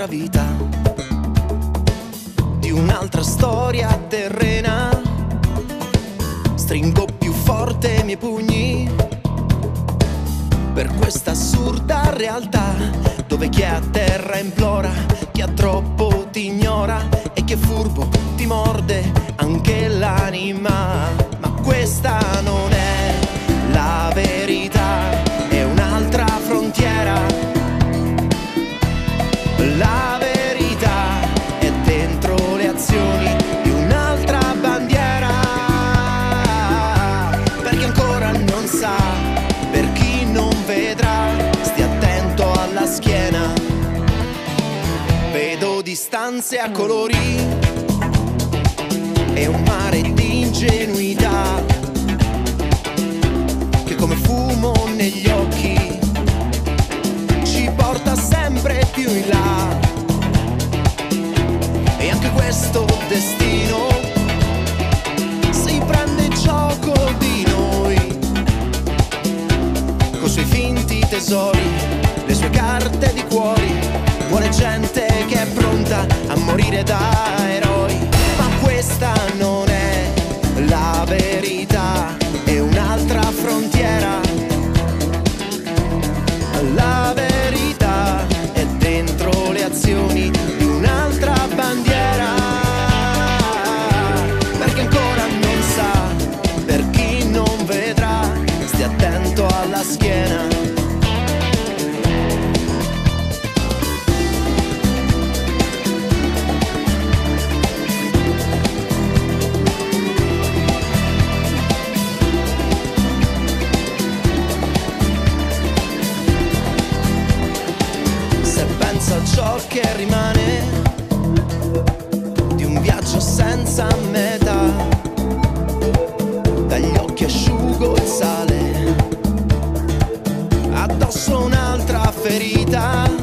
un'altra vita, di un'altra storia terrena. Stringo più forte i miei pugni per questa assurda realtà, dove chi è a terra implora, chi ha troppo ti ignora e chi è furbo ti morde anche l'anima. Ma questa non è la verità, è un'altra frontiera. La verità è dentro le azioni di un'altra bandiera, perché ancora non sa, per chi non vedrà, stia attento alla schiena. Vedo distanze a colori e un mare di ingenuità che come fumo negli occhi ci porta sempre più in là. E anche questo destino si prende gioco di noi, coi suoi finti tesori, le sue carte di cuori. Vuole gente che è pronta a morire da eroi. Ma questa non è la verità, è un'altra frontiera. La verità è dentro le azioni di un'altra bandiera, perché ancora non sa, per chi non vedrà, stia attento alla schiena. A ciò che rimane di un viaggio senza meta, dagli occhi asciugo il sale, addosso un'altra ferita.